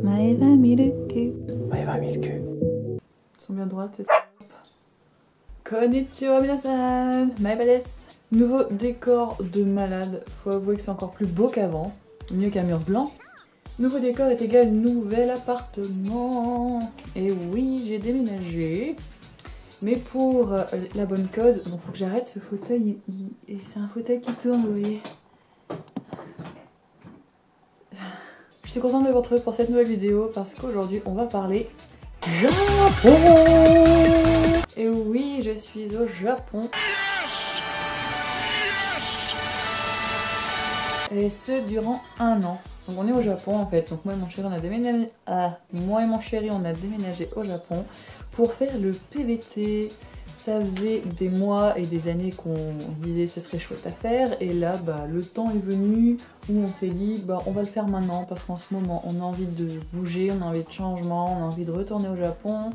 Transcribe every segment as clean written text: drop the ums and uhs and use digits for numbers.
Maeva Milku. Maeva Milku. Ils sont bien droites, c'est ça. Konnichiwa minasan, Maeva desu. Nouveau décor de malade, faut avouer que c'est encore plus beau qu'avant, mieux qu'un mur blanc. Nouveau décor est égal nouvel appartement. Et oui, j'ai déménagé. Mais pour la bonne cause, bon, faut que j'arrête ce fauteuil, c'est un fauteuil qui tourne, vous voyez. Je suis contente de vous retrouver pour cette nouvelle vidéo parce qu'aujourd'hui on va parler Japon. Et oui, je suis au Japon. Et ce durant un an. Donc on est au Japon en fait. Donc moi et mon chéri on a déménagé. On a déménagé au Japon pour faire le PVT. Ça faisait des mois et des années qu'on se disait ce serait chouette à faire. Et là bah le temps est venu où on s'est dit bah on va le faire maintenant parce qu'en ce moment on a envie de bouger, on a envie de changement, on a envie de retourner au Japon.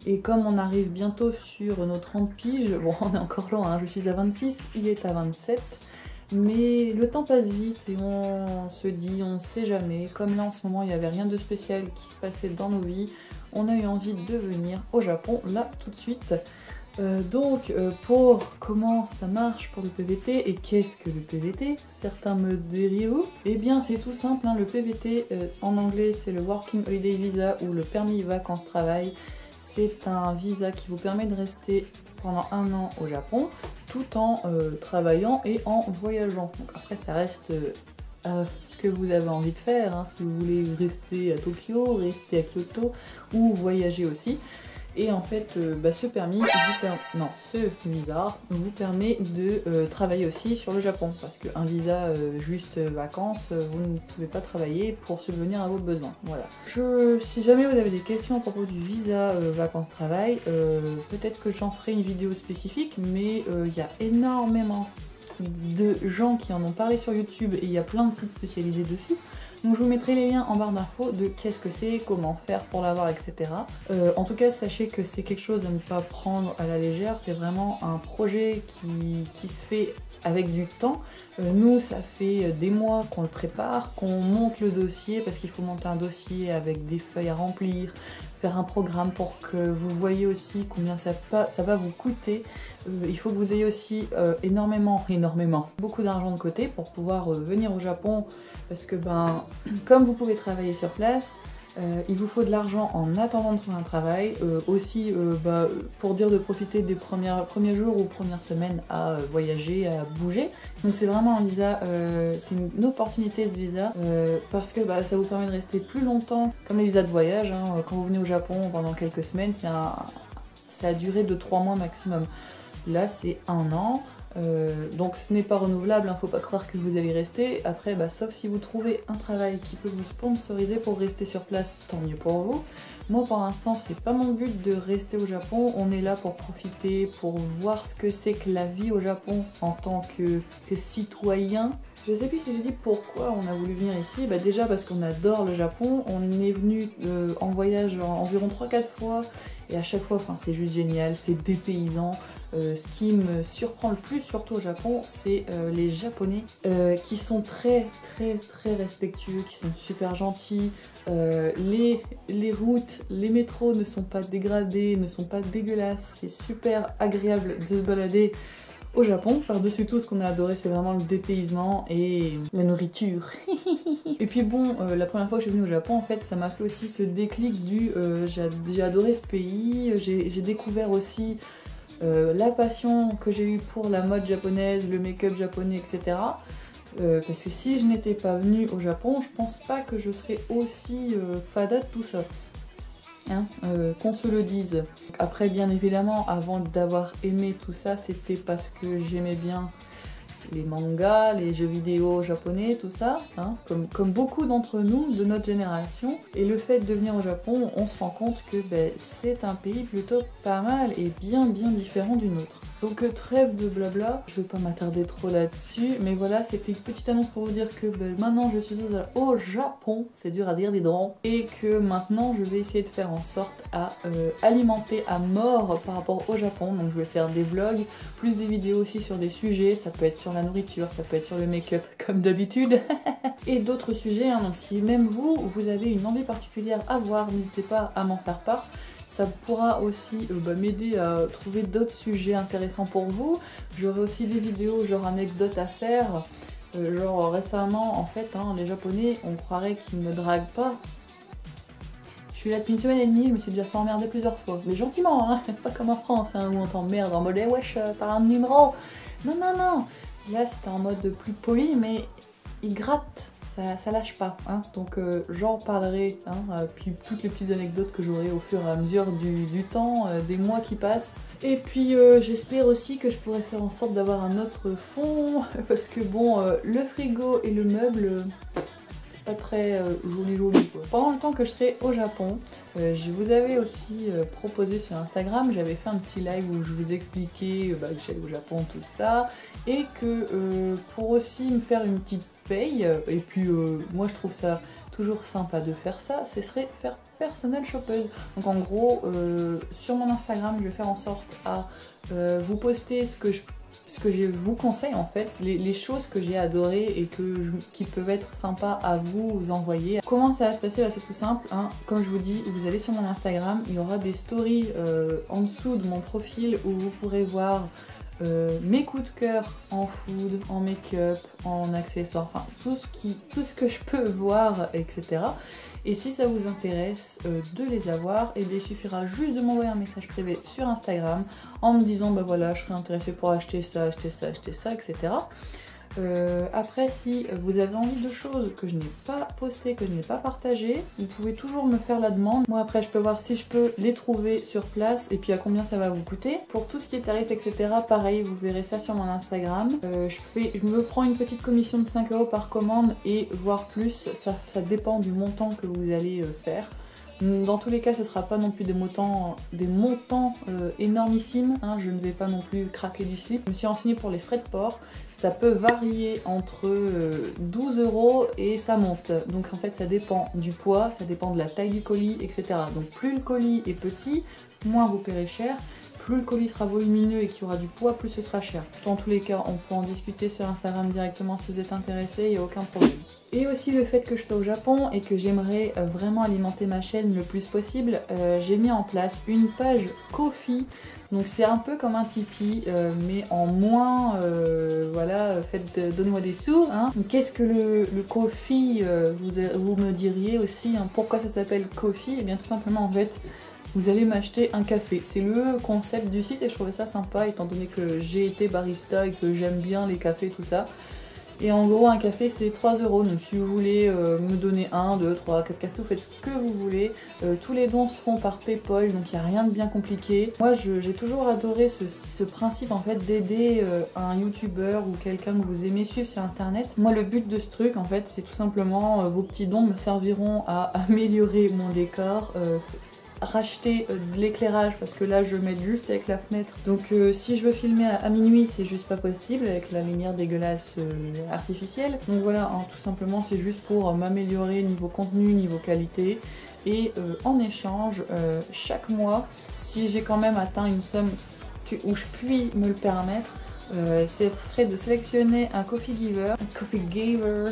Et comme on arrive bientôt sur nos 30 piges, bon on est encore loin, hein, je suis à 26, il est à 27. Mais le temps passe vite et on se dit, on ne sait jamais. Comme là en ce moment il n'y avait rien de spécial qui se passait dans nos vies, on a eu envie de venir au Japon là tout de suite. Donc pour comment ça marche pour le PVT et qu'est-ce que le PVT? Certains me diront, eh bien c'est tout simple, hein, le PVT en anglais c'est le Working Holiday Visa ou le permis vacances-travail. C'est un visa qui vous permet de rester pendant un an au Japon tout en travaillant et en voyageant. Donc après ça reste ce que vous avez envie de faire, hein, si vous voulez rester à Tokyo, rester à Kyoto ou voyager aussi. Et en fait, ce visa vous permet de travailler aussi sur le Japon. Parce qu'un visa juste vacances, vous ne pouvez pas travailler pour subvenir à vos besoins. Voilà. Si jamais vous avez des questions à propos du visa vacances-travail, peut-être que j'en ferai une vidéo spécifique, mais il y a énormément de gens qui en ont parlé sur YouTube et il y a plein de sites spécialisés dessus. Donc je vous mettrai les liens en barre d'infos de qu'est-ce que c'est, comment faire pour l'avoir, etc. En tout cas, sachez que c'est quelque chose à ne pas prendre à la légère, c'est vraiment un projet qui se fait avec du temps. Nous, ça fait des mois qu'on le prépare, qu'on monte le dossier, parce qu'il faut monter un dossier avec des feuilles à remplir, faire un programme pour que vous voyez aussi combien ça va vous coûter. Il faut que vous ayez aussi beaucoup d'argent de côté pour pouvoir venir au Japon, parce que comme vous pouvez travailler sur place, il vous faut de l'argent en attendant de trouver un travail, aussi pour dire de profiter des premiers jours ou premières semaines à voyager, à bouger. Donc c'est vraiment un visa, c'est une opportunité ce visa, parce que ça vous permet de rester plus longtemps, comme les visas de voyage, hein, quand vous venez au Japon pendant quelques semaines, c'est à durée de 3 mois maximum. Là c'est un an. Donc ce n'est pas renouvelable, hein, faut pas croire que vous allez rester. Après, sauf si vous trouvez un travail qui peut vous sponsoriser pour rester sur place, tant mieux pour vous. Moi pour l'instant c'est pas mon but de rester au Japon, on est là pour profiter, pour voir ce que c'est que la vie au Japon en tant que citoyen. Je sais plus si j'ai dit pourquoi on a voulu venir ici, déjà parce qu'on adore le Japon, on est venu en voyage environ 3-4 fois, et à chaque fois c'est juste génial, c'est dépaysant. Ce qui me surprend le plus, surtout au Japon, c'est les Japonais qui sont très respectueux, qui sont super gentils. Les routes, les métros ne sont pas dégradés, ne sont pas dégueulasses. C'est super agréable de se balader au Japon. Par-dessus tout, ce qu'on a adoré, c'est vraiment le dépaysement et la nourriture. Et puis bon, la première fois que je suis venue au Japon, en fait, ça m'a fait aussi ce déclic du j'ai adoré ce pays, j'ai découvert aussi la passion que j'ai eue pour la mode japonaise, le make-up japonais, etc. Parce que si je n'étais pas venue au Japon, je pense pas que je serais aussi fada de tout ça. Hein, qu'on se le dise. Après, bien évidemment, avant d'avoir aimé tout ça, c'était parce que j'aimais bien les mangas, les jeux vidéo japonais, tout ça, hein, comme beaucoup d'entre nous de notre génération. Et le fait de venir au Japon, on se rend compte que c'est un pays plutôt pas mal et bien différent du nôtre. Donc trêve de blabla, je vais pas m'attarder trop là-dessus, mais voilà, c'était une petite annonce pour vous dire que maintenant je suis au Japon, c'est dur à dire des drôles, et que maintenant je vais essayer de faire en sorte à alimenter à mort par rapport au Japon. Donc je vais faire des vlogs, plus des vidéos aussi sur des sujets, ça peut être sur la nourriture, ça peut être sur le make-up comme d'habitude, et d'autres sujets, hein. Donc si même vous avez une envie particulière à voir, n'hésitez pas à m'en faire part. Ça pourra aussi m'aider à trouver d'autres sujets intéressants pour vous. J'aurai aussi des vidéos genre anecdotes à faire. Genre récemment en fait, hein, les Japonais, on croirait qu'ils ne me draguent pas. Je suis là depuis une semaine et demie, je me suis déjà fait emmerder plusieurs fois. Mais gentiment, hein, pas comme en France, hein, où on t'emmerde en mode eh wesh, t'as un numéro. Non, non, non. Là c'était en mode plus poli, mais ils grattent. Ça lâche pas, hein. Donc j'en parlerai, hein, puis toutes les petites anecdotes que j'aurai au fur et à mesure du temps, des mois qui passent. Et puis j'espère aussi que je pourrai faire en sorte d'avoir un autre fond, parce que bon, le frigo et le meuble, c'est pas très joli quoi. Pendant le temps que je serai au Japon, je vous avais aussi proposé sur Instagram, j'avais fait un petit live où je vous expliquais que j'allais au Japon, tout ça, et que pour aussi me faire une petite paye, et puis moi je trouve ça toujours sympa de faire ça, ce serait faire personnel shoppeuse. Donc en gros, sur mon Instagram, je vais faire en sorte à vous poster ce que je vous conseille en fait, les choses que j'ai adorées et qui peuvent être sympas à vous envoyer. Comment ça va se passer là, c'est tout simple, hein. Comme je vous dis, vous allez sur mon Instagram, il y aura des stories en dessous de mon profil où vous pourrez voir mes coups de cœur en food, en make-up, en accessoires, enfin tout ce que je peux voir, etc. Et si ça vous intéresse de les avoir, et bien il suffira juste de m'envoyer un message privé sur Instagram en me disant bah voilà, je serais intéressée pour acheter ça, etc. Après, si vous avez envie de choses que je n'ai pas postées, que je n'ai pas partagées, vous pouvez toujours me faire la demande. Moi après je peux voir si je peux les trouver sur place et puis à combien ça va vous coûter. Pour tout ce qui est tarif, etc., pareil, vous verrez ça sur mon Instagram. Je me prends une petite commission de 5 € par commande et voire plus, ça dépend du montant que vous allez faire. Dans tous les cas, ce sera pas non plus des montants énormissimes, hein, je ne vais pas non plus craquer du slip. Je me suis renseignée pour les frais de port, ça peut varier entre 12 € et ça monte. Donc en fait ça dépend du poids, ça dépend de la taille du colis, etc. Donc plus le colis est petit, moins vous paierez cher. Plus le colis sera volumineux et qu'il y aura du poids, plus ce sera cher. Dans tous les cas, on peut en discuter sur Instagram directement si vous êtes intéressé, il n'y a aucun problème. Et aussi le fait que je sois au Japon et que j'aimerais vraiment alimenter ma chaîne le plus possible, j'ai mis en place une page Ko-fi. Donc c'est un peu comme un Tipeee, mais en moins, voilà, faites donne-moi des sous, hein. Qu'est-ce que le Ko-fi, vous me diriez aussi, hein, pourquoi ça s'appelle Ko-fi? Et bien tout simplement en fait, vous allez m'acheter un café. C'est le concept du site et je trouvais ça sympa étant donné que j'ai été barista et que j'aime bien les cafés, tout ça. Et en gros, un café c'est 3 €. Donc si vous voulez me donner 1, 2, 3, 4 cafés, vous faites ce que vous voulez. Tous les dons se font par PayPal, donc il n'y a rien de bien compliqué. Moi j'ai toujours adoré ce principe en fait d'aider un youtubeur ou quelqu'un que vous aimez suivre sur internet. Moi le but de ce truc en fait c'est tout simplement vos petits dons me serviront à améliorer mon décor, racheter de l'éclairage parce que là je m'aide juste avec la fenêtre, donc si je veux filmer à minuit c'est juste pas possible avec la lumière dégueulasse artificielle. Donc voilà, hein, tout simplement c'est juste pour m'améliorer niveau contenu, niveau qualité. Et en échange, chaque mois, si j'ai quand même atteint une somme où je puis me le permettre, ce serait de sélectionner un coffee giver,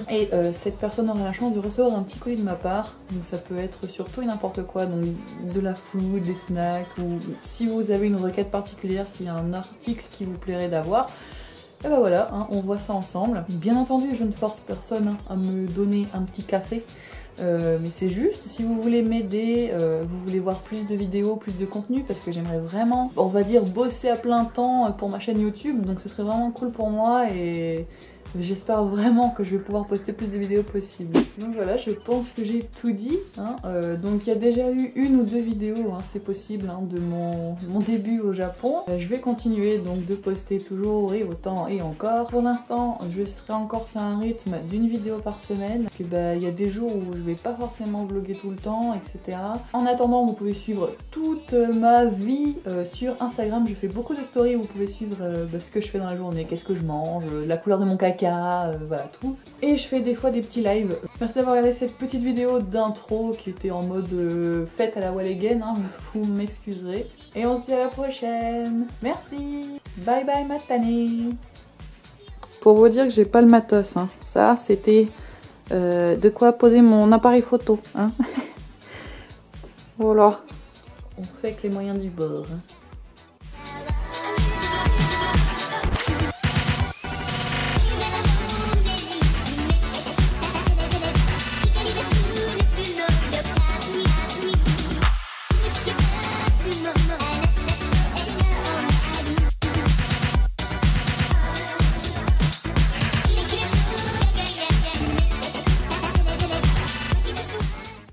et cette personne aura la chance de recevoir un petit colis de ma part. Donc ça peut être sur tout et n'importe quoi, donc de la food, des snacks, ou si vous avez une requête particulière, s'il y a un article qui vous plairait d'avoir, et ben voilà, hein, on voit ça ensemble. Bien entendu, je ne force personne à me donner un petit café. Mais c'est juste, si vous voulez m'aider, vous voulez voir plus de vidéos, plus de contenu, parce que j'aimerais vraiment, on va dire, bosser à plein temps pour ma chaîne YouTube, donc ce serait vraiment cool pour moi, et J'espère vraiment que je vais pouvoir poster plus de vidéos possibles. Donc voilà, je pense que j'ai tout dit. Hein. Donc il y a déjà eu 1 ou 2 vidéos, hein, c'est possible, hein, de mon début au Japon. Je vais continuer donc de poster toujours et autant et encore. Pour l'instant, je serai encore sur un rythme d'1 vidéo par semaine. Parce que il y a des jours où je vais pas forcément vlogger tout le temps, etc. En attendant, vous pouvez suivre toute ma vie sur Instagram. Je fais beaucoup de stories, vous pouvez suivre ce que je fais dans la journée, qu'est-ce que je mange, la couleur de mon caca, voilà tout. Et je fais des fois des petits lives. Merci d'avoir regardé cette petite vidéo d'intro qui était en mode fête à la wall again, hein, vous m'excuserez. Et on se dit à la prochaine. Merci. Bye bye matane. Pour vous dire que j'ai pas le matos, hein. Ça c'était de quoi poser mon appareil photo. Hein. Voilà. On fait avec les moyens du bord. Hein.